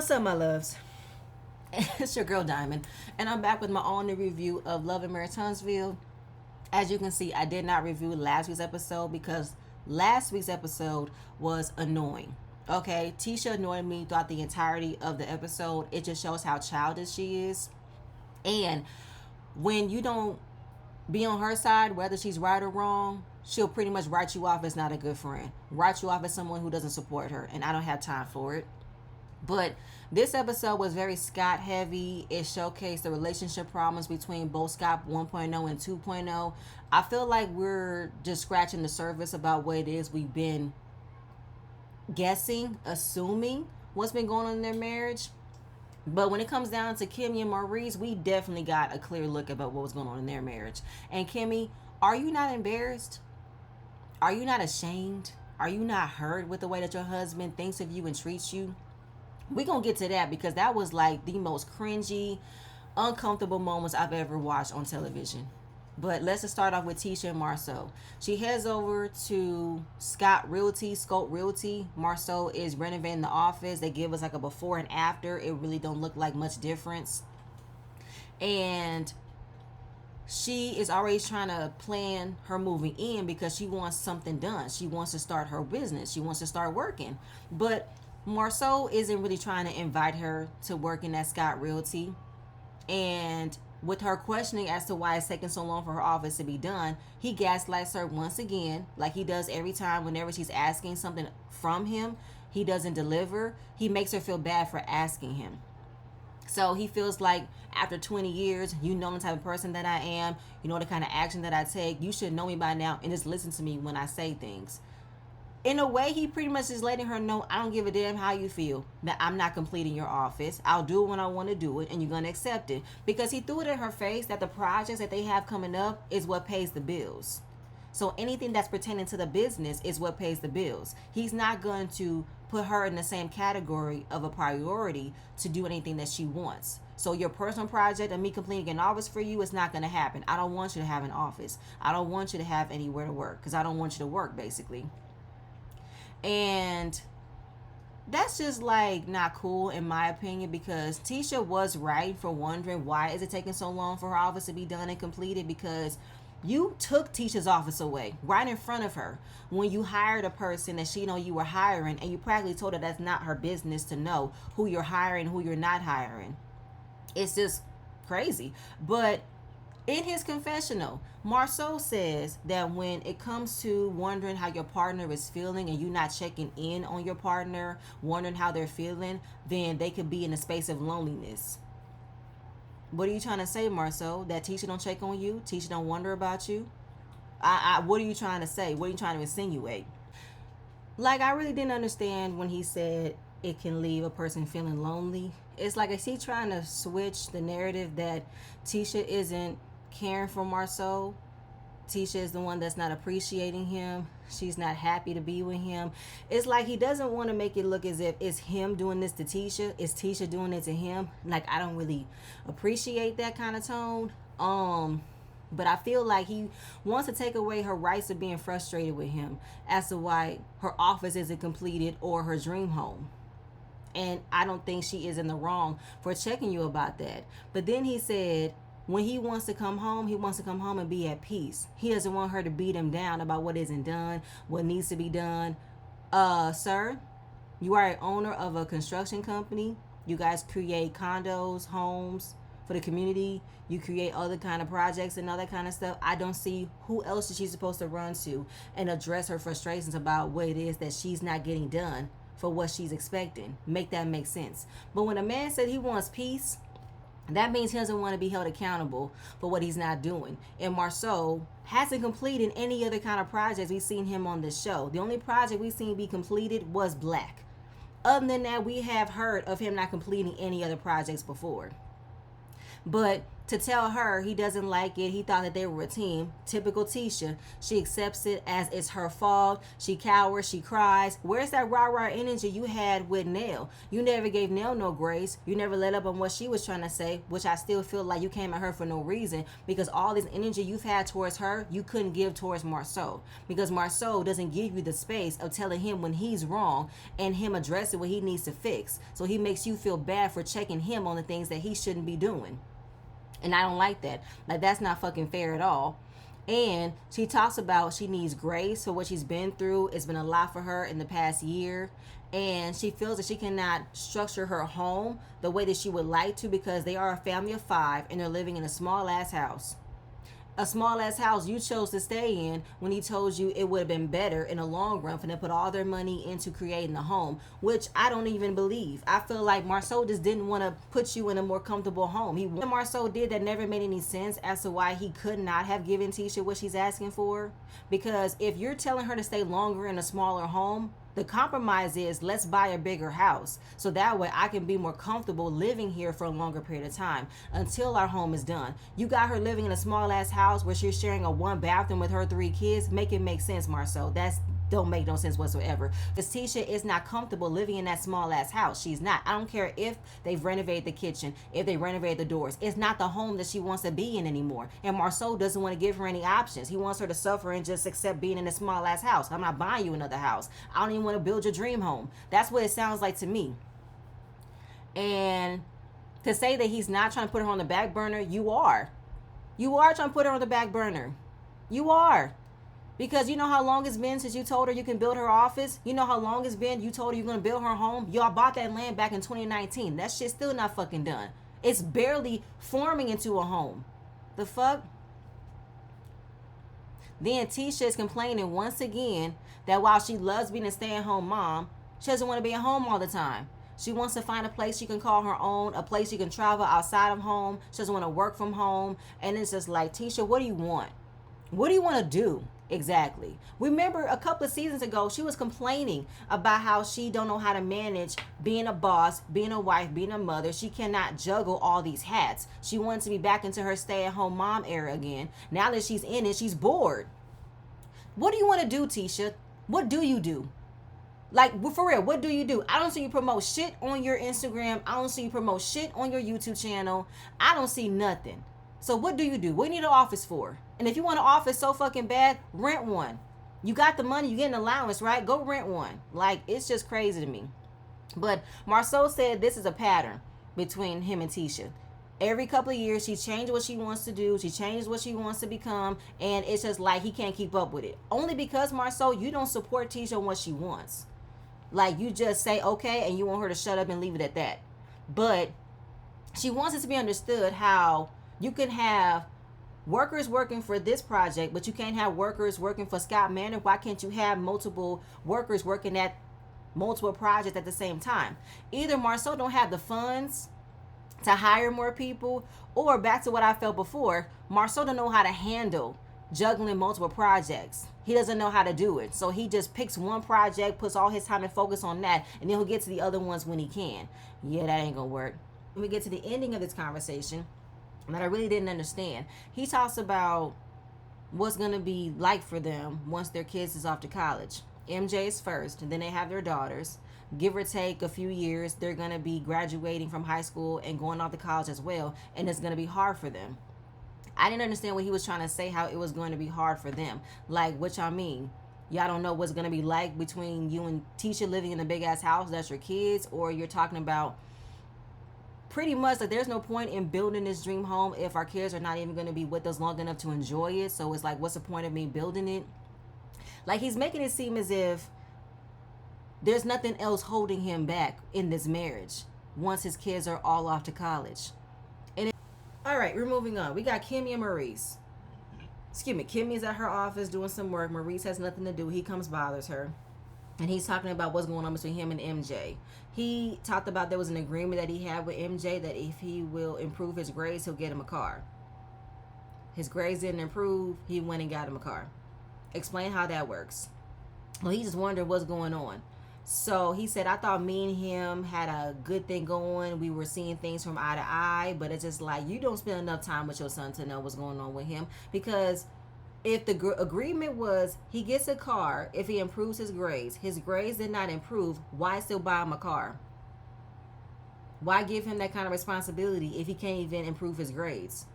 What's up, my loves? It's your girl Diamond, and I'm back with my own new review of Love and Marriage Huntsville. As you can see, I did not review last week's episode because last week's episode was annoying. Okay, Tisha annoyed me throughout the entirety of the episode. It just shows how childish she is. And when you don't be on her side, whether she's right or wrong, she'll pretty much write you off as not a good friend, write you off as someone who doesn't support her, and I don't have time for it. But this episode was very Scott heavy. It showcased the relationship problems between both Scott 1.0 and 2.0. I feel like we're just scratching the surface about what it is we've been guessing, assuming what's been going on in their marriage. But when it comes down to Kimmy and Maurice, we definitely got a clear look about what was going on in their marriage. And Kimmy, are you not embarrassed? Are you not ashamed? Are you not hurt with the way that your husband thinks of you and treats you? We're going to get to that because that was like the most cringy, uncomfortable moments I've ever watched on television. But let's just start off with Tisha and Marceau. She heads over to Scope Realty. Marceau is renovating the office. They give us like a before and after. It really don't look like much difference. And she is already trying to plan her moving in because she wants something done. She wants to start her business. She wants to start working. But Marceau isn't really trying to invite her to work in that Scope Realty. And with her questioning as to why it's taking so long for her office to be done, he gaslights her once again, like he does every time whenever she's asking something from him. He doesn't deliver. He makes her feel bad for asking him. So he feels like after 20 years, you know the type of person that I am. You know the kind of action that I take. You should know me by now and just listen to me when I say things. In a way, he pretty much is letting her know, I don't give a damn how you feel, that I'm not completing your office. I'll do it when I want to do it, and you're going to accept it. Because he threw it in her face that the projects that they have coming up is what pays the bills. So anything that's pertaining to the business is what pays the bills. He's not going to put her in the same category of a priority to do anything that she wants. So your personal project of me completing an office for you is not going to happen. I don't want you to have an office. I don't want you to have anywhere to work because I don't want you to work, basically. And that's just like not cool in my opinion, because Tisha was right for wondering why is it taking so long for her office to be done and completed, because you took Tisha's office away right in front of her when you hired a person that she know you were hiring, and you practically told her that's not her business to know who you're hiring, who you're not hiring. It's just crazy. But in his confessional, Marceau says that when it comes to wondering how your partner is feeling and you not checking in on your partner, wondering how they're feeling, then they could be in a space of loneliness. What are you trying to say, Marceau? That Tisha don't check on you? Tisha don't wonder about you? What are you trying to say? What are you trying to insinuate? Like, I really didn't understand when he said it can leave a person feeling lonely. It's like, is he trying to switch the narrative that Tisha isn't caring for Marceau? Tisha is the one that's not appreciating him. She's not happy to be with him. It's like he doesn't want to make it look as if it's him doing this to Tisha. It's Tisha doing it to him. Like, I don't really appreciate that kind of tone. But I feel like he wants to take away her rights of being frustrated with him as to why her office isn't completed or her dream home. And I don't think she is in the wrong for checking you about that. But then he said, when he wants to come home, he wants to come home and be at peace. He doesn't want her to beat him down about what isn't done, what needs to be done. Sir, you are an owner of a construction company. You guys create condos, homes for the community. You create other kind of projects and all that kind of stuff. I don't see who else is she supposed to run to and address her frustrations about what it is that she's not getting done for what she's expecting. Make that make sense. But when a man said he wants peace, that means he doesn't want to be held accountable for what he's not doing. And Marceau hasn't completed any other kind of projects we've seen him on this show. The only project we've seen be completed was Black. Other than that, we have heard of him not completing any other projects before. But to tell her he doesn't like it. He thought that they were a team. Typical Tisha. She accepts it as it's her fault. She cowers. She cries. Where's that rah-rah energy you had with Nell? You never gave Nell no grace. You never let up on what she was trying to say, which I still feel like you came at her for no reason, because all this energy you've had towards her, you couldn't give towards Maurice, because Maurice doesn't give you the space of telling him when he's wrong and him addressing what he needs to fix. So he makes you feel bad for checking him on the things that he shouldn't be doing. And I don't like that. Like, that's not fucking fair at all. And she talks about she needs grace for what she's been through. It's been a lot for her in the past year. And she feels that she cannot structure her home the way that she would like to, because they are a family of 5 and they're living in a small ass house. A small ass house you chose to stay in when he told you it would have been better in the long run for them to put all their money into creating a home, which I don't even believe. I feel like Maurice just didn't want to put you in a more comfortable home. What Maurice did that never made any sense as to why he could not have given Tisha what she's asking for. Because if you're telling her to stay longer in a smaller home, the compromise is, let's buy a bigger house so that way I can be more comfortable living here for a longer period of time until our home is done. You got her living in a small ass house where she's sharing a 1 bathroom with her 3 kids. Make it make sense, Marcel. That's don't make no sense whatsoever. Because Tisha is not comfortable living in that small ass house. She's not. I don't care if they've renovated the kitchen, if they renovated the doors. It's not the home that she wants to be in anymore. And Maurice doesn't want to give her any options. He wants her to suffer and just accept being in a small ass house. I'm not buying you another house. I don't even want to build your dream home. That's what it sounds like to me. And to say that he's not trying to put her on the back burner, you are. You are trying to put her on the back burner. You are. Because you know how long it's been since you told her you can build her office? You know how long it's been you told her you're going to build her home? Y'all bought that land back in 2019. That shit's still not fucking done. It's barely forming into a home. The fuck? Then Tisha is complaining once again that while she loves being a stay-at-home mom, she doesn't want to be at home all the time. She wants to find a place she can call her own, a place she can travel outside of home. She doesn't want to work from home. And it's just like, Tisha, what do you want? What do you want to do? Exactly. Remember a couple of seasons ago, she was complaining about how she don't know how to manage being a boss, being a wife, being a mother. She cannot juggle all these hats. She wanted to be back into her stay-at-home mom era again. Now that she's in it, she's bored. What do you want to do, Tisha? What do you do? Like, for real, what do you do? I don't see you promote shit on your Instagram. I don't see you promote shit on your YouTube channel. I don't see nothing. So what do you do? What do you need an office for? And if you want an office so fucking bad, rent one. You got the money, you get an allowance, right? Go rent one. Like, it's just crazy to me. But Maurice said this is a pattern between him and Tisha. Every couple of years, she changed what she wants to do. She changes what she wants to become. And it's just like he can't keep up with it. Only because, Maurice, you don't support Tisha on what she wants. Like, you just say, okay, and you want her to shut up and leave it at that. But she wants it to be understood how you can have workers working for this project, but you can't have workers working for Scott Manor. Why can't you have multiple workers working at multiple projects at the same time? Either Maurice don't have the funds to hire more people, or back to what I felt before, Maurice don't know how to handle juggling multiple projects. He doesn't know how to do it. So he just picks one project, puts all his time and focus on that, and then he'll get to the other ones when he can. Yeah, that ain't gonna work. When we get to the ending of this conversation, that I really didn't understand. He talks about what's going to be like for them once their kids is off to college. MJ is first, and then they have their daughters. Give or take a few years, they're going to be graduating from high school and going off to college as well, and it's going to be hard for them. I didn't understand what he was trying to say, how it was going to be hard for them. Like, what y'all mean? Y'all don't know what's going to be like between you and Tisha living in a big-ass house, that's your kids, or you're talking about pretty much like there's no point in building this dream home if our kids are not even going to be with us long enough to enjoy it. So it's like, what's the point of me building it? Like, he's making it seem as if there's nothing else holding him back in this marriage once his kids are all off to college. All right, we're moving on. We got Kimmy and Maurice. Excuse me, Kimmy's at her office doing some work. Maurice has nothing to do. He comes, bothers her. And he's talking about what's going on between him and MJ. He talked about there was an agreement that he had with MJ that if he will improve his grades, he'll get him a car. His grades didn't improve. He went and got him a car. Explain how that works. Well, he just wondered what's going on. So he said, I thought me and him had a good thing going. We were seeing things from eye to eye, but it's just like you don't spend enough time with your son to know what's going on with him. Because if the agreement was he gets a car if he improves his grades did not improve, why still buy him a car? Why give him that kind of responsibility if he can't even improve his grades?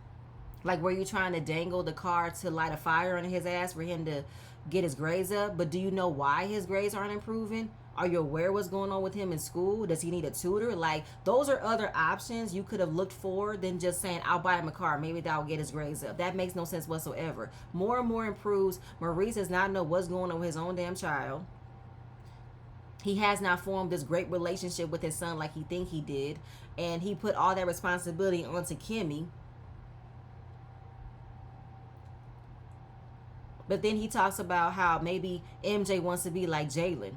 Like, were you trying to dangle the car to light a fire under his ass for him to get his grades up? But do you know why his grades aren't improving? Are you aware what's going on with him in school? Does he need a tutor? Like, those are other options you could have looked for than just saying, I'll buy him a car. Maybe that'll get his grades up. That makes no sense whatsoever. More and more improves. Maurice does not know what's going on with his own damn child. He has not formed this great relationship with his son like he think he did. And he put all that responsibility onto Kimmy. But then he talks about how maybe MJ wants to be like Jalen.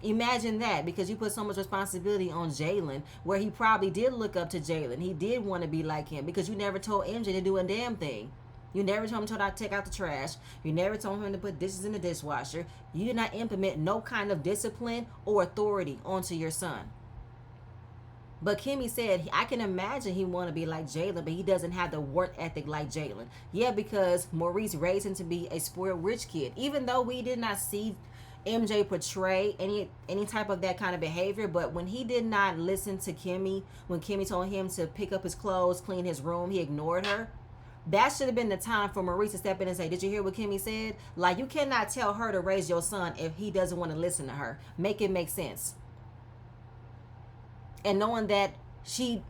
Imagine that, because you put so much responsibility on Jalen, where he probably did look up to Jalen. He did want to be like him, because you never told MJ to do a damn thing. You never told him to take out the trash. You never told him to put dishes in the dishwasher. You did not implement no kind of discipline or authority onto your son. But Kimmy said, I can imagine he want to be like Jalen, but he doesn't have the work ethic like Jalen. Yeah, because Maurice raised him to be a spoiled rich kid. Even though we did not see MJ portray any type of that kind of behavior, but when he did not listen to Kimmy, when Kimmy told him to pick up his clothes, clean his room, he ignored her. That should have been the time for Maurice to step in and say, did you hear what Kimmy said? Like, you cannot tell her to raise your son if he doesn't want to listen to her. Make it make sense. And knowing that he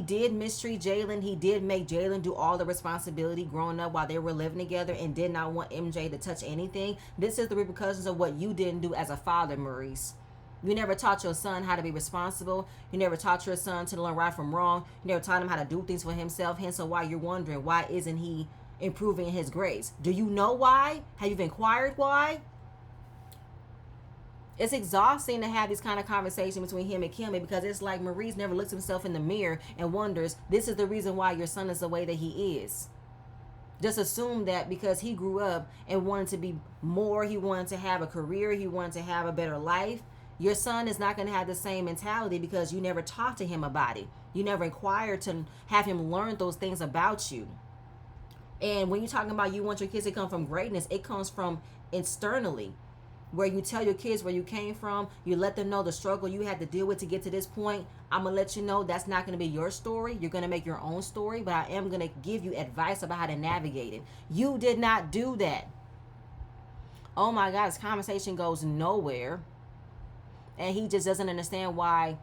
did mistreat Jalen, he did make Jalen do all the responsibility growing up while they were living together and did not want MJ to touch anything. This is the repercussions of what you didn't do as a father, Maurice. You never taught your son how to be responsible. You never taught your son to learn right from wrong. You never taught him how to do things for himself. Hence why you're wondering, why isn't he improving in his grades? Do you know why? Have you inquired why? It's exhausting to have this kind of conversation between him and Kimmy, because it's like Maurice never looks himself in the mirror and wonders, this is the reason why your son is the way that he is. Just assume that because he grew up and wanted to be more, he wanted to have a career, he wanted to have a better life, your son is not going to have the same mentality because you never talked to him about it. You never inquired to have him learn those things about you. And when you're talking about you want your kids to come from greatness, it comes from externally, where you tell your kids where you came from, you let them know the struggle you had to deal with to get to this point. I'm going to let you know that's not going to be your story. You're going to make your own story, but I am going to give you advice about how to navigate it. You did not do that. Oh my God, this conversation goes nowhere. And he just doesn't understand why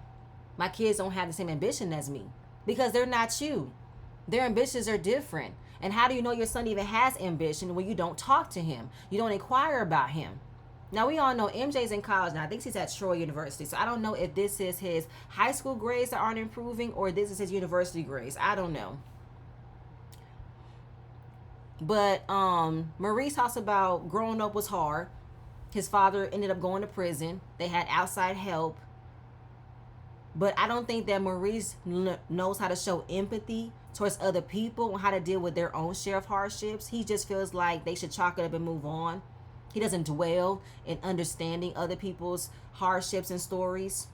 my kids don't have the same ambition as me. Because they're not you. Their ambitions are different. And how do you know your son even has ambition when you don't talk to him? You don't inquire about him. Now, we all know MJ's in college now. I think he's at Troy University. So I don't know if this is his high school grades that aren't improving or this is his university grades. I don't know. But Maurice talks about growing up was hard. His father ended up going to prison. They had outside help. But I don't think that Maurice knows how to show empathy towards other people and how to deal with their own share of hardships. He just feels like they should chalk it up and move on. He doesn't dwell in understanding other people's hardships and stories.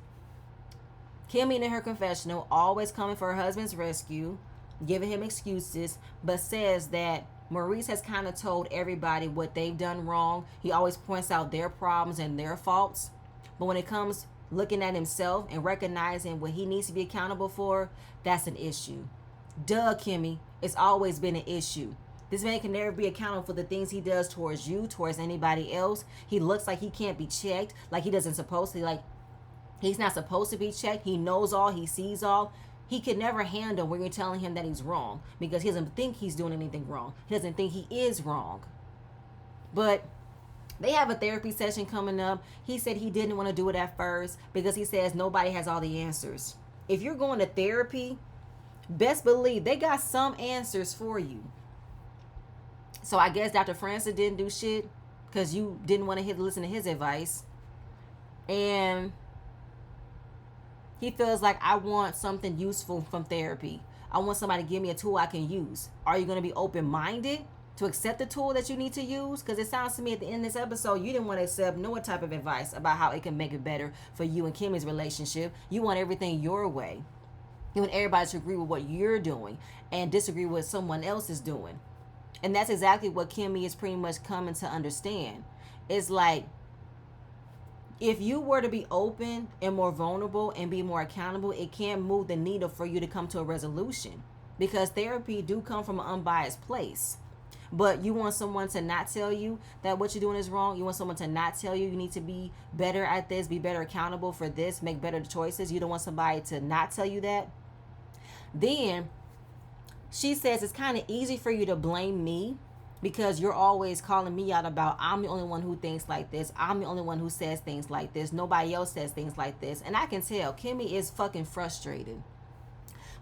Kimmy in her confessional always coming for her husband's rescue, giving him excuses, but says that Maurice has kind of told everybody what they've done wrong. He always points out their problems and their faults. But when it comes looking at himself and recognizing what he needs to be accountable for, that's an issue. Duh, Kimmy, it's always been an issue. This man can never be accountable for the things he does towards you, towards anybody else. He looks like he can't be checked, like he doesn't supposed to, like he's not supposed to be checked. He knows all, he sees all. He can never handle when you're telling him that he's wrong because he doesn't think he's doing anything wrong. He doesn't think he is wrong. But they have a therapy session coming up. He said he didn't want to do it at first because he says nobody has all the answers. If you're going to therapy, best believe they got some answers for you. So I guess Dr. Francis didn't do shit because you didn't want to listen to his advice. And he feels like, I want something useful from therapy. I want somebody to give me a tool I can use. Are you going to be open-minded to accept the tool that you need to use? Because it sounds to me at the end of this episode, you didn't want to accept no type of advice about how it can make it better for you and Kimmy's relationship. You want everything your way. You want everybody to agree with what you're doing and disagree with what someone else is doing. And that's exactly what Kimmy is pretty much coming to understand. It's like, if you were to be open and more vulnerable and be more accountable, it can move the needle for you to come to a resolution. Because therapy do come from an unbiased place. But you want someone to not tell you that what you're doing is wrong. You want someone to not tell you need to be better at this, be better accountable for this, make better choices. You don't want somebody to not tell you that. Then she says it's kind of easy for you to blame me because you're always calling me out about I'm the only one who thinks like this. I'm the only one who says things like this. Nobody else says things like this. And I can tell Kimmy is fucking frustrated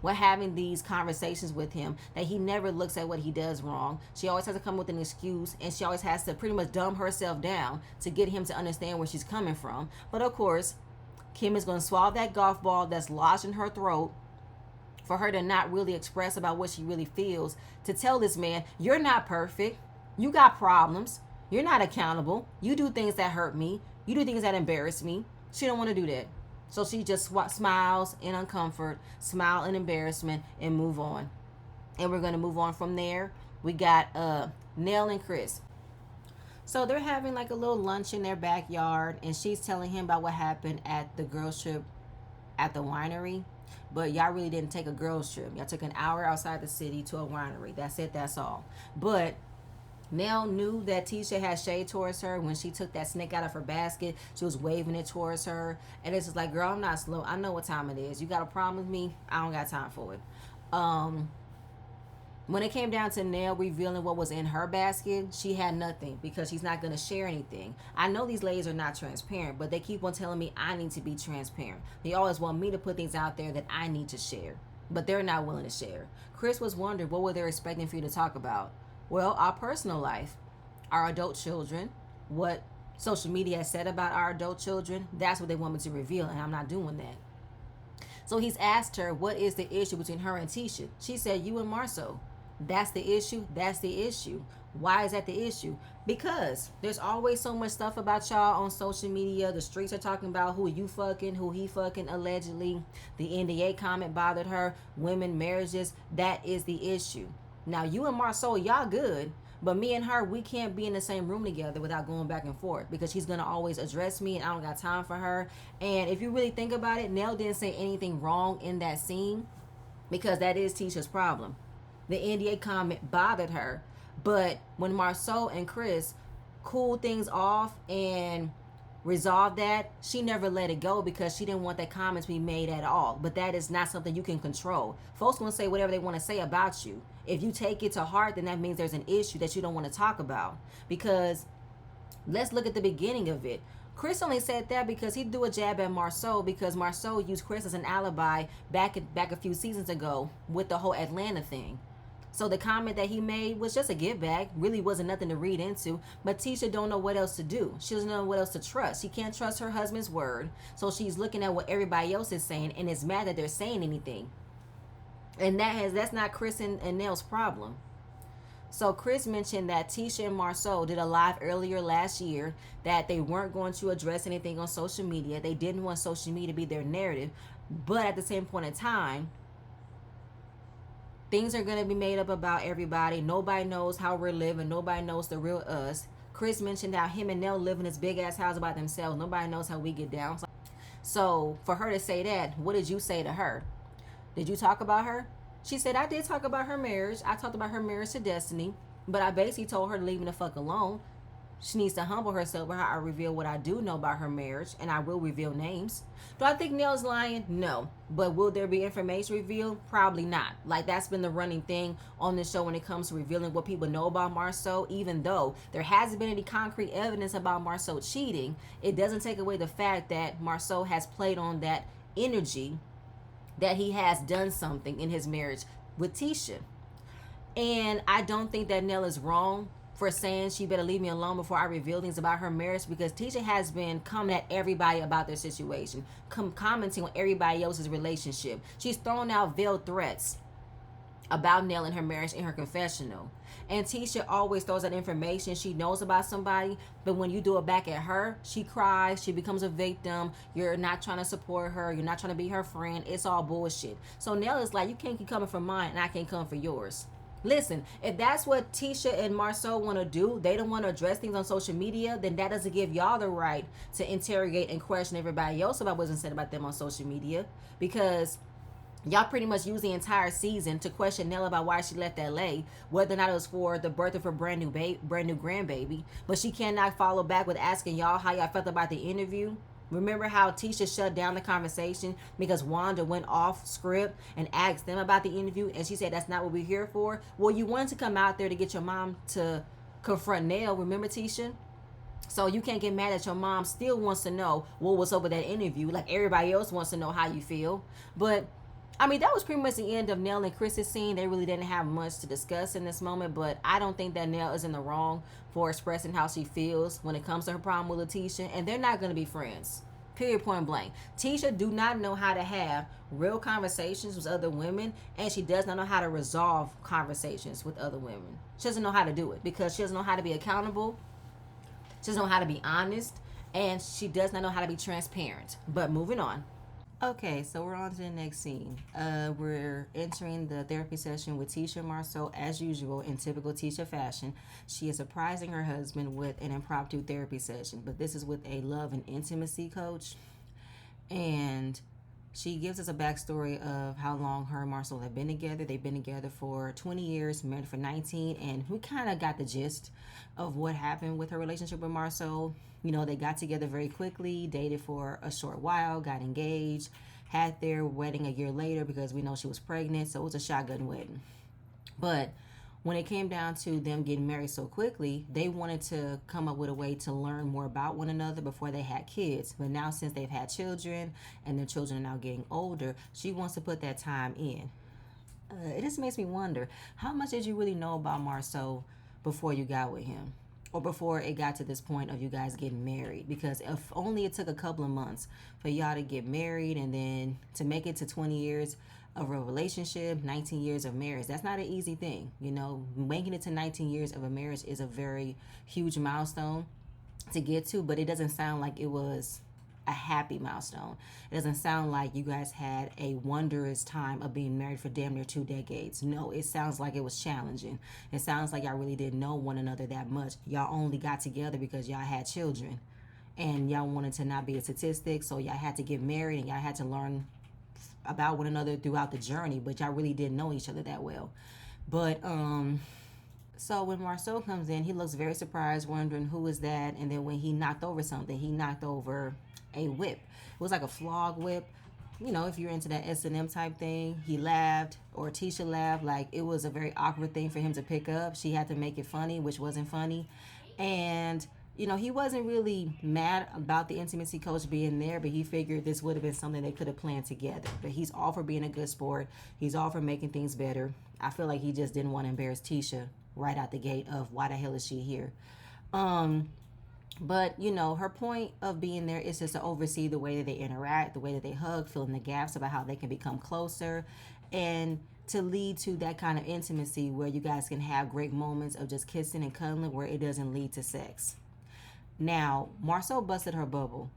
with having these conversations with him, that he never looks at what he does wrong. She always has to come with an excuse, and she always has to pretty much dumb herself down to get him to understand where she's coming from. But of course, Kim is going to swallow that golf ball that's lodged in her throat for her to not really express about what she really feels, to tell this man, you're not perfect. You got problems. You're not accountable. You do things that hurt me. You do things that embarrass me. She don't want to do that. So she just smiles in uncomfort, smile in embarrassment, and move on. And we're going to move on from there. We got Nell and Chris. So they're having like a little lunch in their backyard, and she's telling him about what happened at the girls trip at the winery. But y'all really didn't take a girls trip. Y'all took an hour outside the city to a winery. That's it. That's all. But Nell knew that Tisha had shade towards her when she took that snake out of her basket. She was waving it towards her. And it's just like, girl, I'm not slow. I know what time it is. You got a problem with me? I don't got time for it. When it came down to Nell revealing what was in her basket, she had nothing because she's not going to share anything. I know these ladies are not transparent, but they keep on telling me I need to be transparent. They always want me to put things out there that I need to share, but they're not willing to share. Chris was wondering what were they expecting for you to talk about? Well, our personal life, our adult children, what social media has said about our adult children, that's what they want me to reveal, and I'm not doing that. So he's asked her, what is the issue between her and Tisha? She said, you and Marceau. That's the issue. That's the issue. Why is that the issue? Because there's always so much stuff about y'all on social media. The streets are talking about who you fucking, who he fucking, allegedly. The NDA comment bothered her. Women, marriages. That is the issue. Now, you and Marceau, y'all good. But me and her, we can't be in the same room together without going back and forth. Because she's going to always address me and I don't got time for her. And if you really think about it, Nell didn't say anything wrong in that scene. Because that is Tisha's problem. The NDA comment bothered her. But when Marceau and Chris cooled things off and resolved that, she never let it go because she didn't want that comment to be made at all. But that is not something you can control. Folks going to say whatever they want to say about you. If you take it to heart, then that means there's an issue that you don't want to talk about. Because let's look at the beginning of it. Chris only said that because he threw a jab at Marceau because Marceau used Chris as an alibi back a few seasons ago with the whole Atlanta thing. So the comment that he made was just a give back, really wasn't nothing to read into. But Tisha don't know what else to do. She doesn't know what else to trust. She can't trust her husband's word. So she's looking at what everybody else is saying and is mad that they're saying anything. And that's not Chris and Nell's problem. So Chris mentioned that Tisha and Marceau did a live earlier last year that they weren't going to address anything on social media. They didn't want social media to be their narrative. But at the same point in time, things are going to be made up about everybody. Nobody knows how we're living. Nobody knows the real us. Chris mentioned how him and Nell live in this big ass house by themselves. Nobody knows how we get down. So for her to say that, what did you say to her? Did you talk about her? She said, I did talk about her marriage. I talked about her marriage to Destiny. But I basically told her to leave me the fuck alone. She needs to humble herself by how I reveal what I do know about her marriage. And I will reveal names. Do I think Nell's lying? No. But will there be information revealed? Probably not. Like, that's been the running thing on this show when it comes to revealing what people know about Marceau. Even though there hasn't been any concrete evidence about Marceau cheating, it doesn't take away the fact that Marceau has played on that energy that he has done something in his marriage with Tisha. And I don't think that Nell is wrong for saying she better leave me alone before I reveal things about her marriage, because Tisha has been coming at everybody about their situation, commenting on everybody else's relationship. She's thrown out veiled threats about Nell and her marriage in her confessional. And Tisha always throws that information she knows about somebody, but when you do it back at her, she cries, she becomes a victim. You're not trying to support her, you're not trying to be her friend. It's all bullshit. So Nell is like, you can't keep coming for mine and I can't come for yours. Listen, if that's what Tisha and Marceau want to do, they don't want to address things on social media, then that doesn't give y'all the right to interrogate and question everybody else about what's said about them on social media. Because y'all pretty much used the entire season to question Nell about why she left LA, whether or not it was for the birth of her brand new grandbaby. But she cannot follow back with asking y'all how y'all felt about the interview. Remember how Tisha shut down the conversation because Wanda went off script and asked them about the interview, and she said that's not what we're here for. Well, you wanted to come out there to get your mom to confront Nell. Remember, Tisha? So you can't get mad at your mom still wants to know what was over that interview, like everybody else wants to know how you feel. But I mean, that was pretty much the end of Nell and Chris's scene. They really didn't have much to discuss in this moment, but I don't think that Nell is in the wrong for expressing how she feels when it comes to her problem with Letitia, and they're not going to be friends. Period, point blank. Tisha do not know how to have real conversations with other women, and she does not know how to resolve conversations with other women. She doesn't know how to do it because she doesn't know how to be accountable. She doesn't know how to be honest, and she does not know how to be transparent. But moving on. Okay, so we're on to the next scene. We're entering the therapy session with Tisha Marceau as usual in typical Tisha fashion. She is surprising her husband with an impromptu therapy session, but this is with a love and intimacy coach. And she gives us a backstory of how long her and Marceau have been together. They've been together for 20 years, married for 19, and we kind of got the gist of what happened with her relationship with Marceau. You know, they got together very quickly, dated for a short while, got engaged, had their wedding a year later because we know she was pregnant, so it was a shotgun wedding. But when it came down to them getting married so quickly, they wanted to come up with a way to learn more about one another before they had kids. But now since they've had children and their children are now getting older, she wants to put that time in. It just makes me wonder, how much did you really know about Marceau before you got with him? Or before it got to this point of you guys getting married? Because if only it took a couple of months for y'all to get married and then to make it to 20 years of a relationship, 19 years of marriage, that's not an easy thing. You know, making it to 19 years of a marriage is a very huge milestone to get to, but it doesn't sound like it was a happy milestone. It doesn't sound like you guys had a wondrous time of being married for damn near 2 decades. No, it sounds like it was challenging. It sounds like y'all really didn't know one another that much. Y'all only got together because y'all had children and y'all wanted to not be a statistic, so y'all had to get married and y'all had to learn about one another throughout the journey, but y'all really didn't know each other that well. But so when Marceau comes in, he looks very surprised, wondering who is that. And then when he knocked over something, he knocked over a whip. It was like a flog whip. You know, if you're into that S&M type thing, he laughed, or Tisha laughed, like it was a very awkward thing for him to pick up. She had to make it funny, which wasn't funny. And you know, he wasn't really mad about the intimacy coach being there, but he figured this would have been something they could have planned together. But he's all for being a good sport. He's all for making things better. I feel like he just didn't want to embarrass Tisha right out the gate of why the hell is she here. But, you know, her point of being there is just to oversee the way that they interact, the way that they hug, fill in the gaps about how they can become closer, and to lead to that kind of intimacy where you guys can have great moments of just kissing and cuddling where it doesn't lead to sex. Now, Marceau busted her bubble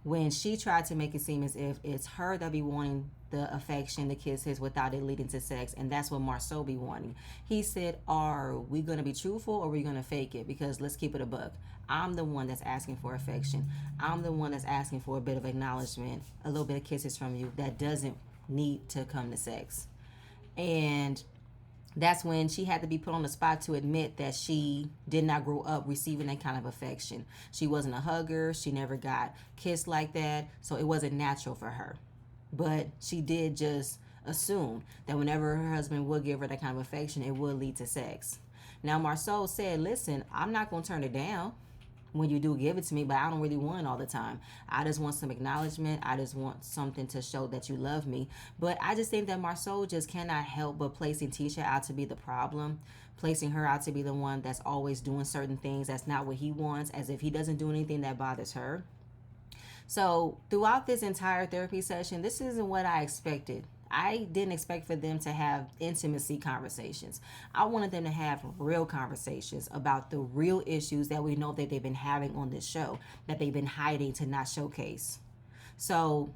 when she tried to make it seem as if it's her that be wanting the affection, the kisses, without it leading to sex, and that's what Marceau be wanting. He said, are we going to be truthful or are we going to fake it? Because let's keep it a buck. I'm the one that's asking for affection. I'm the one that's asking for a bit of acknowledgement, a little bit of kisses from you that doesn't need to come to sex. And that's when she had to be put on the spot to admit that she did not grow up receiving that kind of affection. She wasn't a hugger. She never got kissed like that. So it wasn't natural for her. But she did just assume that whenever her husband would give her that kind of affection, it would lead to sex. Now, Marceau said, listen, I'm not going to turn it down when you do give it to me, but I don't really want it all the time. I just want some acknowledgement. I just want something to show that you love me. But I just think that Marceau just cannot help but placing Tisha out to be the problem, placing her out to be the one that's always doing certain things that's not what he wants, as if he doesn't do anything that bothers her. So throughout this entire therapy session, this isn't what I expected. I didn't expect for them to have intimacy conversations. I wanted them to have real conversations about the real issues that we know that they've been having on this show, that they've been hiding to not showcase. So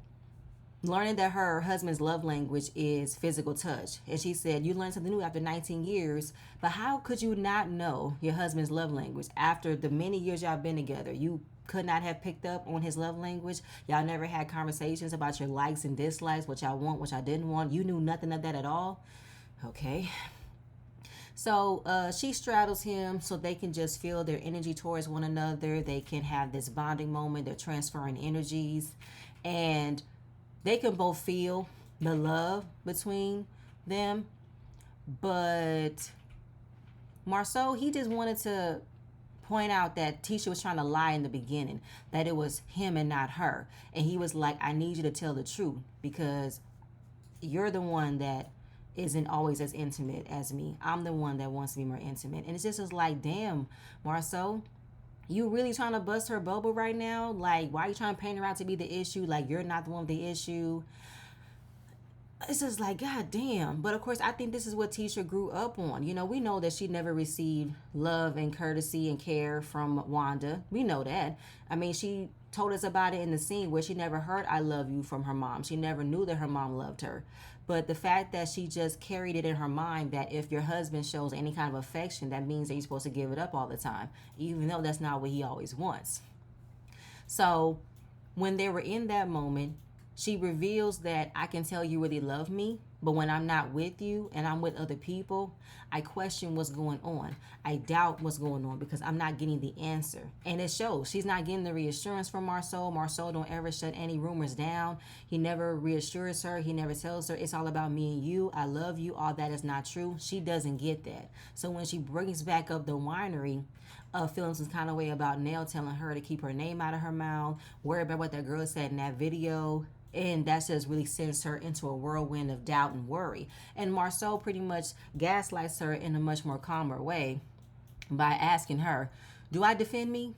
learning that her husband's love language is physical touch. And she said, you learned something new after 19 years, but how could you not know your husband's love language after the many years y'all been together? You could not have picked up on his love language. Y'all never had conversations about your likes and dislikes, what y'all want, what y'all didn't want. You knew nothing of that at all. Okay. So she straddles him so they can just feel their energy towards one another. They can have this bonding moment. They're transferring energies. And they can both feel the love between them. But Marceau, he just wanted to point out that Tisha was trying to lie in the beginning, that it was him and not her. And he was like, I need you to tell the truth because you're the one that isn't always as intimate as me. I'm the one that wants to be more intimate. And it's just like, damn, Marceau, you really trying to bust her bubble right now? Like, why are you trying to paint her out to be the issue? Like, you're not the one with the issue. It's just like, God damn. But of course, I think this is what Tisha grew up on. You know, we know that she never received love and courtesy and care from Wanda. We know that. I mean, she told us about it in the scene where she never heard I love you from her mom. She never knew that her mom loved her. But the fact that she just carried it in her mind that if your husband shows any kind of affection, that means that you're supposed to give it up all the time, even though that's not what he always wants. So when they were in that moment, she reveals that I can tell you really love me, but when I'm not with you and I'm with other people, I question what's going on. I doubt what's going on because I'm not getting the answer. And it shows. She's not getting the reassurance from Marceau. Marceau don't ever shut any rumors down. He never reassures her. He never tells her it's all about me and you. I love you. All that is not true. She doesn't get that. So when she brings back up the winery, feeling some kind of way about Nell telling her to keep her name out of her mouth, worry about what that girl said in that video, and that just really sends her into a whirlwind of doubt and worry. And Marceau pretty much gaslights her in a much more calmer way by asking her, do I defend me?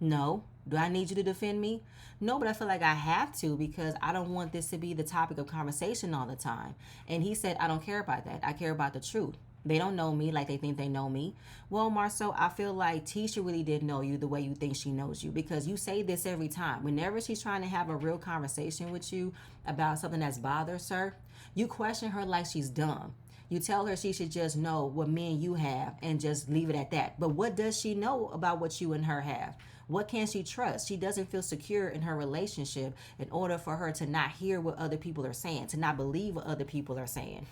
No. Do I need you to defend me? No, but I feel like I have to because I don't want this to be the topic of conversation all the time. And he said, I don't care about that. I care about the truth. They don't know me like they think they know me. Well, Marceau, I feel like Tisha really did know you the way you think she knows you because you say this every time. Whenever she's trying to have a real conversation with you about something that's bothers her, you question her like she's dumb. You tell her she should just know what me and you have and just leave it at that. But what does she know about what you and her have? What can she trust? She doesn't feel secure in her relationship in order for her to not hear what other people are saying, to not believe what other people are saying.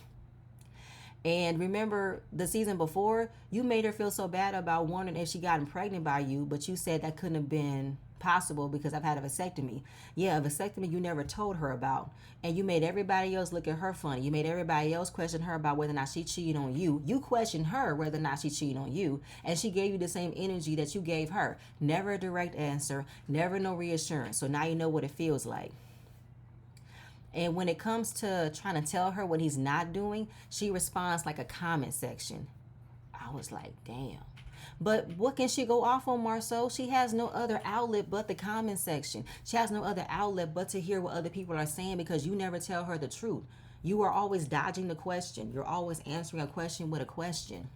And remember the season before, you made her feel so bad about wondering if she gotten pregnant by you, but you said that couldn't have been possible because I've had a vasectomy. Yeah, a vasectomy you never told her about. And you made everybody else look at her funny. You made everybody else question her about whether or not she cheated on you. You questioned her whether or not she cheated on you. And she gave you the same energy that you gave her. Never a direct answer, never no reassurance. So now you know what it feels like. And when it comes to trying to tell her what he's not doing, she responds like a comment section. I was like, damn. But what can she go off on, Marceau? She has no other outlet but the comment section. She has no other outlet but to hear what other people are saying because you never tell her the truth. You are always dodging the question. You're always answering a question with a question.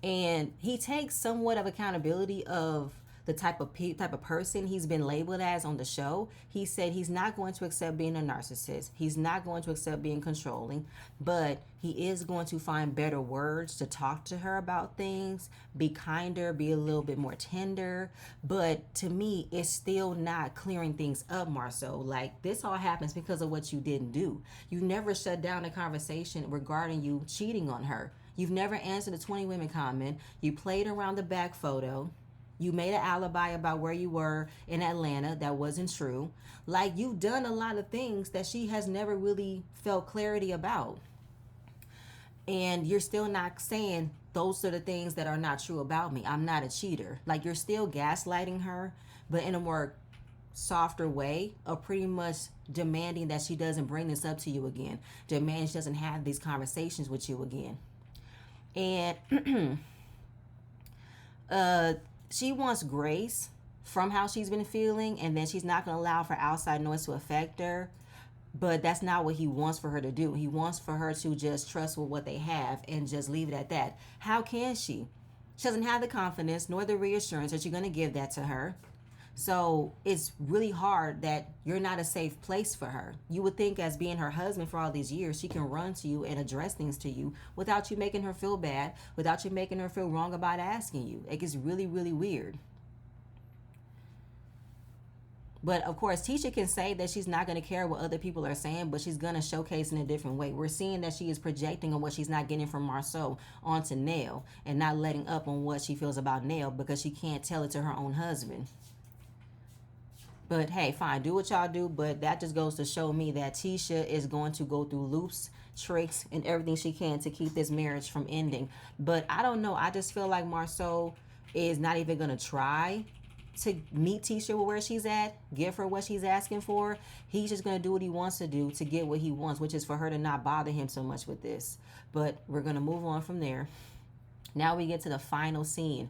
And he takes somewhat of accountability of the type of person he's been labeled as on the show. He said he's not going to accept being a narcissist. He's not going to accept being controlling, but he is going to find better words to talk to her about things, be kinder, be a little bit more tender. But to me, it's still not clearing things up, Marceau. Like, this all happens because of what you didn't do. You never shut down a conversation regarding you cheating on her. You've never answered the 20 women comment. You played around the back photo. You made an alibi about where you were in Atlanta that wasn't true. Like, you've done a lot of things that she has never really felt clarity about. And you're still not saying those are the things that are not true about me. I'm not a cheater. Like, you're still gaslighting her, but in a more softer way of pretty much demanding that she doesn't bring this up to you again. Demanding she doesn't have these conversations with you again. And she wants grace from how she's been feeling, and then she's not going to allow for outside noise to affect her. But that's not what he wants for her to do. He wants for her to just trust with what they have and just leave it at that. How can she? She doesn't have the confidence nor the reassurance that you're going to give that to her. So it's really hard that you're not a safe place for her. You would think, as being her husband for all these years, she can run to you and address things to you without you making her feel bad, without you making her feel wrong about asking you. It gets really, really weird. But of course, Tisha can say that she's not going to care what other people are saying, but she's going to showcase in a different way. We're seeing that she is projecting on what she's not getting from Marceau onto Nell and not letting up on what she feels about Nell because she can't tell it to her own husband. But hey, fine, do what y'all do. But that just goes to show me that Tisha is going to go through loops, tricks, and everything she can to keep this marriage from ending. But I don't know. I just feel like Marceau is not even going to try to meet Tisha where she's at, give her what she's asking for. He's just going to do what he wants to do to get what he wants, which is for her to not bother him so much with this. But we're going to move on from there. Now we get to the final scene,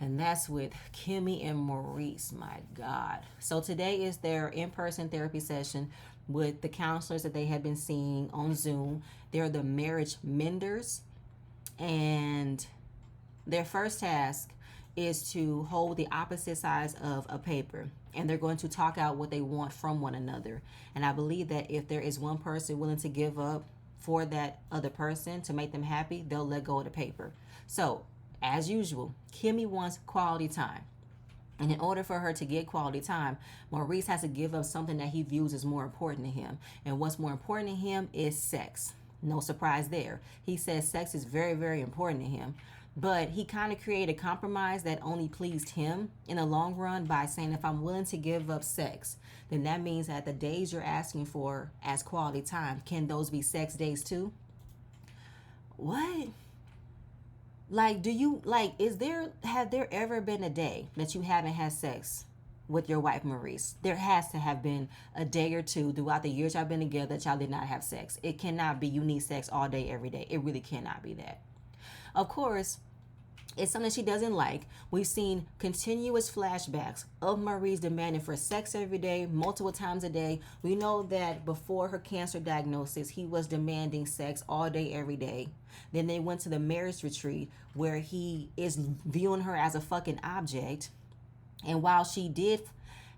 and that's with Kimmy and Maurice. My God. So today is their in-person therapy session with the counselors that they had been seeing on Zoom. They're the marriage menders, and their first task is to hold the opposite sides of a paper, and they're going to talk out what they want from one another. And I believe that if there is one person willing to give up for that other person to make them happy, they'll let go of the paper. So as usual, Kimmy wants quality time, and in order for her to get quality time, Maurice has to give up something that he views as more important to him. And what's more important to him is sex. No surprise there. He says sex is very, very important to him. But he kind of created a compromise that only pleased him in the long run by saying, if I'm willing to give up sex, then that means that the days you're asking for as quality time, can those be sex days too? What? Like, have there ever been a day that you haven't had sex with your wife, Maurice? There has to have been a day or two throughout the years y'all been together that y'all did not have sex. It cannot be you need sex all day, every day. It really cannot be that. Of course, it's something she doesn't like. We've seen continuous flashbacks of Maurice demanding for sex every day, multiple times a day. We know that before her cancer diagnosis, he was demanding sex all day, every day. Then they went to the marriage retreat where he is viewing her as a fucking object. And while she did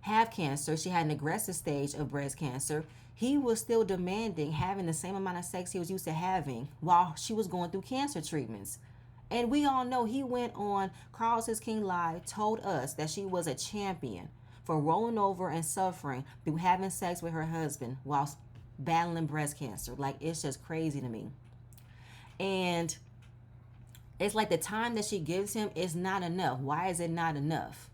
have cancer, she had an aggressive stage of breast cancer. He was still demanding having the same amount of sex he was used to having while she was going through cancer treatments. And we all know he went on Carl Says King Live, told us that she was a champion for rolling over and suffering through having sex with her husband while battling breast cancer. Like, it's just crazy to me. And it's like the time that she gives him is not enough. Why is it not enough?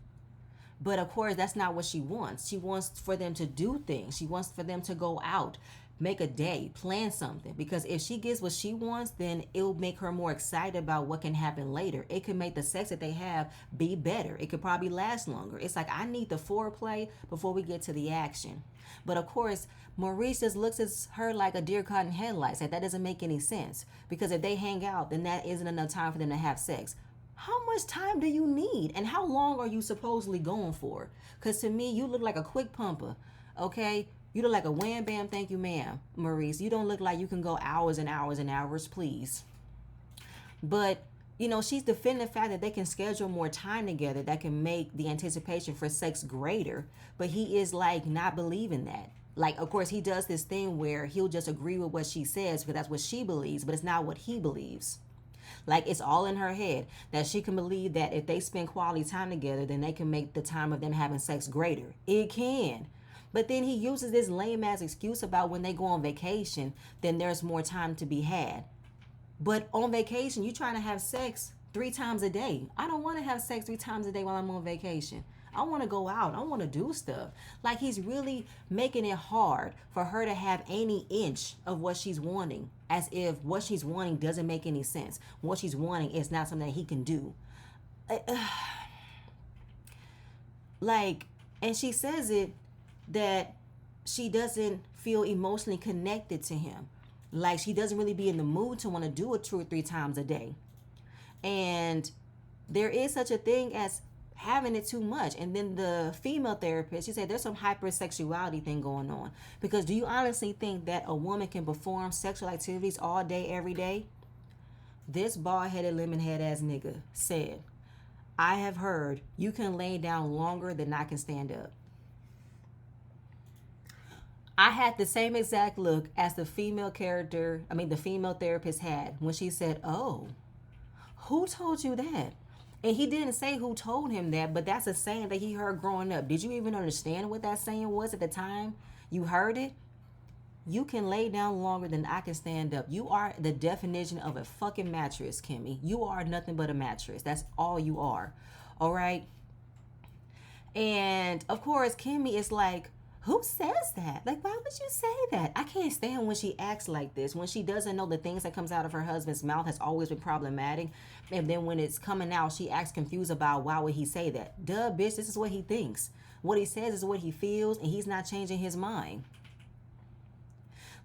But of course, that's not what she wants. She wants for them to do things. She wants for them to go out, make a day, plan something. Because if she gets what she wants, then it'll make her more excited about what can happen later. It could make the sex that they have be better. It could probably last longer. It's like, I need the foreplay before we get to the action. But of course, Maurice just looks at her like a deer caught in headlights. Like, that doesn't make any sense. Because if they hang out, then that isn't enough time for them to have sex. How much time do you need? And how long are you supposedly going for? Because to me, you look like a quick pumper, okay? You look like a wham bam, thank you, ma'am, Maurice. You don't look like you can go hours and hours and hours, please. But, you know, she's defending the fact that they can schedule more time together that can make the anticipation for sex greater. But he is like not believing that. Like, of course, he does this thing where he'll just agree with what she says because that's what she believes, but it's not what he believes. Like, it's all in her head that she can believe that if they spend quality time together, then they can make the time of them having sex greater. It can. But then he uses this lame ass excuse about when they go on vacation, then there's more time to be had. But on vacation, you're trying to have sex 3 times a day. I don't want to have sex 3 times a day while I'm on vacation. I want to go out. I want to do stuff. Like, he's really making it hard for her to have any inch of what she's wanting, as if what she's wanting doesn't make any sense. What she's wanting is not something that he can do. Like, and she says it that she doesn't feel emotionally connected to him. Like, she doesn't really be in the mood to want to do it 2 or 3 times a day. And there is such a thing as having it too much. And then the female therapist, she said there's some hypersexuality thing going on. Because do you honestly think that a woman can perform sexual activities all day, every day? This bald-headed, lemon-head ass nigga said, I have heard you can lay down longer than I can stand up. I had the same exact look as the the female therapist had when she said, oh, who told you that? And he didn't say who told him that, but that's a saying that he heard growing up. Did you even understand what that saying was at the time you heard it? You can lay down longer than I can stand up. You are the definition of a fucking mattress, Kimmy. You are nothing but a mattress. That's all you are. All right? And of course, Kimmy is like, who says that? Like, why would you say that? I can't stand when she acts like this, when she doesn't know the things that comes out of her husband's mouth has always been problematic. And then when it's coming out, she acts confused about why would he say that. Duh, bitch, this is what he thinks. What he says is what he feels, and he's not changing his mind.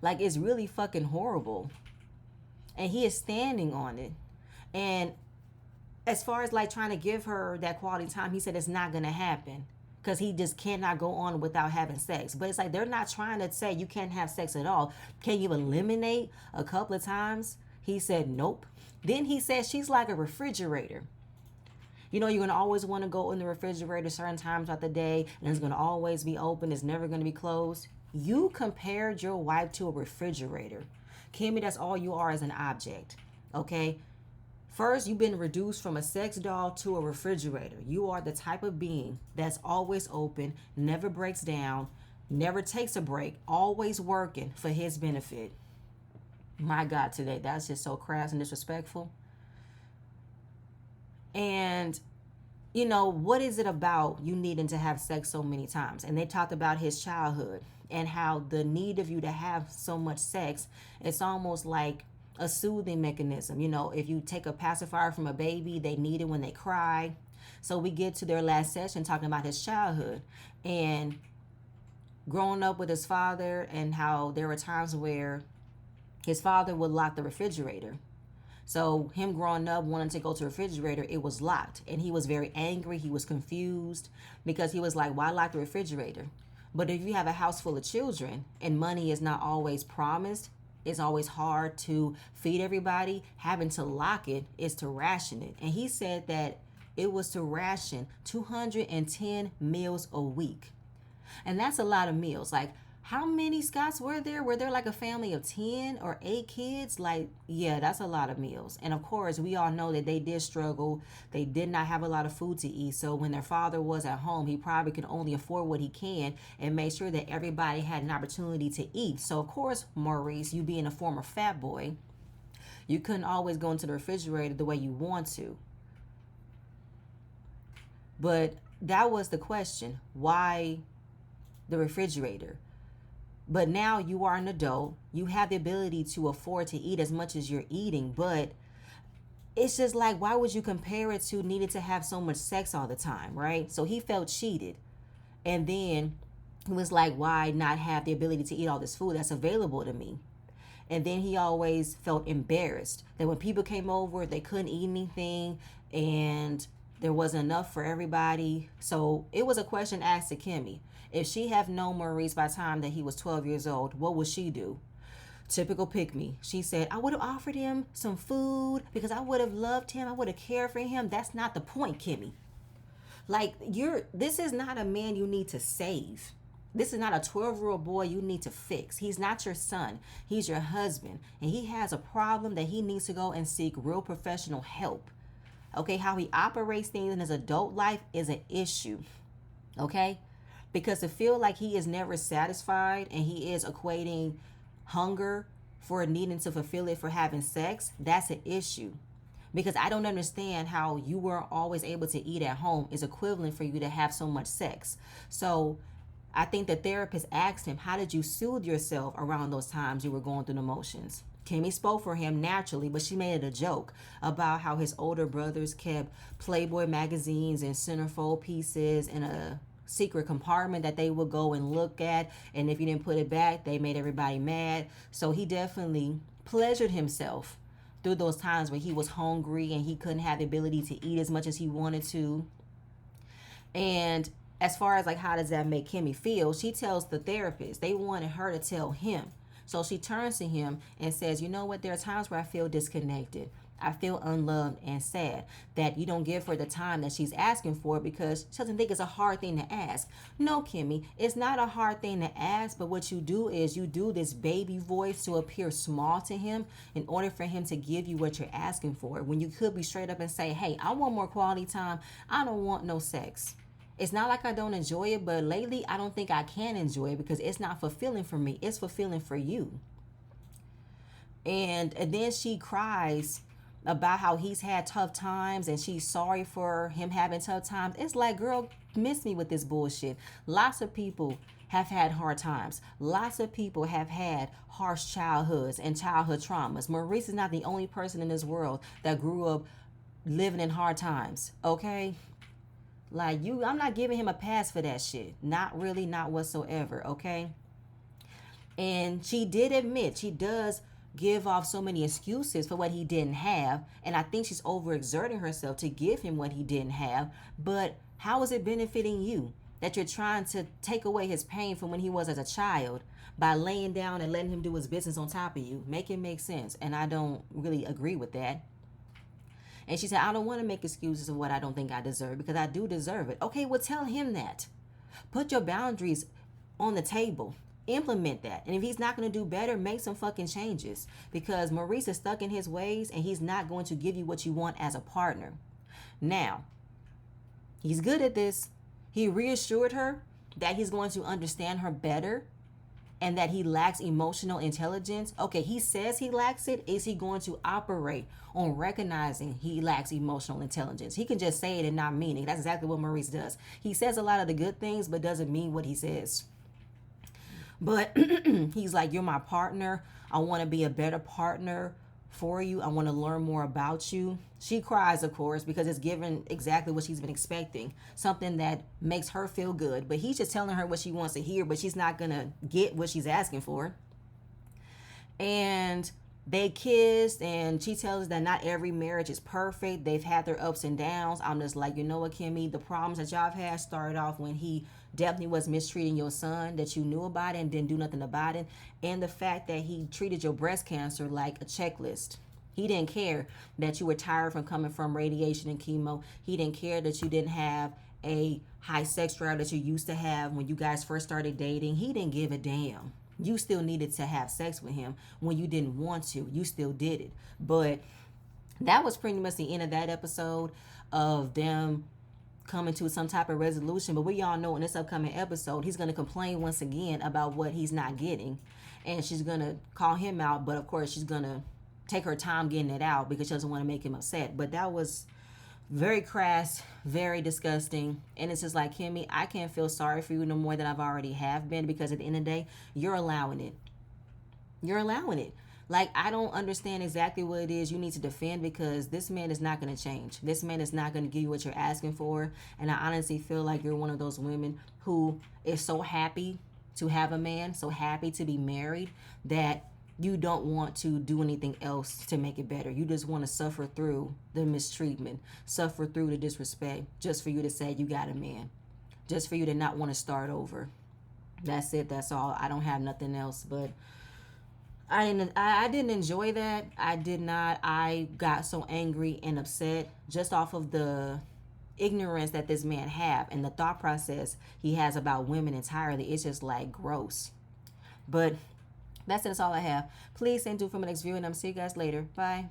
Like, it's really fucking horrible. And he is standing on it. And as far as like trying to give her that quality time, he said it's not going to happen. Because he just cannot go on without having sex. But it's like they're not trying to say you can't have sex at all. Can you eliminate a couple of times? He said nope. Then he said she's like a refrigerator. You know, you're going to always want to go in the refrigerator certain times of the day. And it's going to always be open. It's never going to be closed. You compared your wife to a refrigerator. Kimmy, that's all you are as an object. Okay? First, you've been reduced from a sex doll to a refrigerator. You are the type of being that's always open, never breaks down, never takes a break, always working for his benefit. My God, today, that's just so crass and disrespectful. And, you know, what is it about you needing to have sex so many times? And they talked about his childhood and how the need of you to have so much sex, it's almost like a soothing mechanism. You know, if you take a pacifier from a baby, they need it when they cry. So we get to their last session talking about his childhood and growing up with his father, and how there were times where his father would lock the refrigerator. So him growing up wanting to go to the refrigerator, it was locked. And he was very angry. He was confused because he was like, why lock the refrigerator? But if you have a house full of children and money is not always promised, it's always hard to feed everybody. Having to lock it is to ration it. And he said that it was to ration 210 meals a week. And that's a lot of meals. Like, how many Scots were there? Were there like a family of 10 or 8 kids? Like, yeah, that's a lot of meals. And of course, we all know that they did struggle. They did not have a lot of food to eat. So when their father was at home, he probably could only afford what he can and make sure that everybody had an opportunity to eat. So of course, Maurice, you being a former fat boy, you couldn't always go into the refrigerator the way you want to. But that was the question. Why the refrigerator? But now you are an adult. You have the ability to afford to eat as much as you're eating. But it's just like, why would you compare it to needing to have so much sex all the time, right? So he felt cheated. And then he was like, why not have the ability to eat all this food that's available to me? And then he always felt embarrassed that when people came over, they couldn't eat anything and there wasn't enough for everybody. So it was a question asked to Kimmy. If she had known Maurice by the time that he was 12 years old, what would she do? Typical pick me. She said, I would have offered him some food because I would have loved him. I would have cared for him. That's not the point, Kimmy. Like, this is not a man you need to save. This is not a 12-year-old boy you need to fix. He's not your son. He's your husband. And he has a problem that he needs to go and seek real professional help. Okay, how he operates things in his adult life is an issue. Okay? Because to feel like he is never satisfied and he is equating hunger for needing to fulfill it for having sex, that's an issue. Because I don't understand how you weren't always able to eat at home is equivalent for you to have so much sex. So I think the therapist asked him, how did you soothe yourself around those times you were going through the motions? Kimmy spoke for him naturally, but she made it a joke about how his older brothers kept Playboy magazines and centerfold pieces in a secret compartment that they would go and look at, and if you didn't put it back, they made everybody mad. So he definitely pleasured himself through those times when he was hungry and he couldn't have the ability to eat as much as he wanted to. And as far as like how does that make Kimmy feel, she tells the therapist they wanted her to tell him. So she turns to him and says, you know what, there are times where I feel disconnected. I feel unloved and sad that you don't give her the time that she's asking for because she doesn't think it's a hard thing to ask. No, Kimmy, it's not a hard thing to ask, but what you do is you do this baby voice to appear small to him in order for him to give you what you're asking for. When you could be straight up and say, hey, I want more quality time. I don't want no sex. It's not like I don't enjoy it, but lately I don't think I can enjoy it because it's not fulfilling for me. It's fulfilling for you. And then she cries about how he's had tough times and she's sorry for him having tough times. It's like, girl, miss me with this bullshit. Lots of people have had hard times. Lots of people have had harsh childhoods and childhood traumas. Maurice is not the only person in this world that grew up living in hard times, okay? Like I'm not giving him a pass for that shit. Not really, not whatsoever, okay? And she did admit, she does give off so many excuses for what he didn't have. And I think she's overexerting herself to give him what he didn't have. But how is it benefiting you that you're trying to take away his pain from when he was as a child by laying down and letting him do his business on top of you? Make it make sense. And I don't really agree with that. And she said, I don't want to make excuses of what I don't think I deserve because I do deserve it. Okay, well, tell him that. Put your boundaries on the table. Implement that. And if he's not going to do better, make some fucking changes because Maurice is stuck in his ways and he's not going to give you what you want as a partner. Now, he's good at this. He reassured her that he's going to understand her better and that he lacks emotional intelligence. Okay, he says he lacks it. Is he going to operate on recognizing he lacks emotional intelligence? He can just say it and not mean it. That's exactly what Maurice does. He says a lot of the good things, but doesn't mean what he says. But he's like, you're my partner. I want to be a better partner for you. I want to learn more about you. She cries, of course, because it's given exactly what she's been expecting. Something that makes her feel good. But he's just telling her what she wants to hear, but she's not going to get what she's asking for. And they kissed, and she tells us that not every marriage is perfect. They've had their ups and downs. I'm just like, you know what, Kimmy? The problems that y'all have had started off when he definitely was mistreating your son, that you knew about it and didn't do nothing about it. And the fact that he treated your breast cancer like a checklist. He didn't care that you were tired from coming from radiation and chemo. He didn't care that you didn't have a high sex drive that you used to have when you guys first started dating. He didn't give a damn. You still needed to have sex with him when you didn't want to. You still did it. But that was pretty much the end of that episode of them coming to some type of resolution. But we all know in this upcoming episode, he's going to complain once again about what he's not getting. And she's going to call him out. But of course, she's going to take her time getting it out because she doesn't want to make him upset. But that was very crass, very disgusting. And it's just like, Kimmy, I can't feel sorry for you no more than I've already have been, because at the end of the day, you're allowing it. You're allowing it. Like, I don't understand exactly what it is you need to defend, because this man is not going to change. This man is not going to give you what you're asking for. And I honestly feel like you're one of those women who is so happy to have a man, so happy to be married, that you don't want to do anything else to make it better. You just want to suffer through the mistreatment, suffer through the disrespect, just for you to say you got a man, just for you to not want to start over. That's it. That's all. I don't have nothing else. But I didn't enjoy that. I did not. I got so angry and upset just off of the ignorance that this man have and the thought process he has about women entirely. It's just like gross. But that's it. That's all I have. Please stay tuned for my next video, and I'm see you guys later. Bye.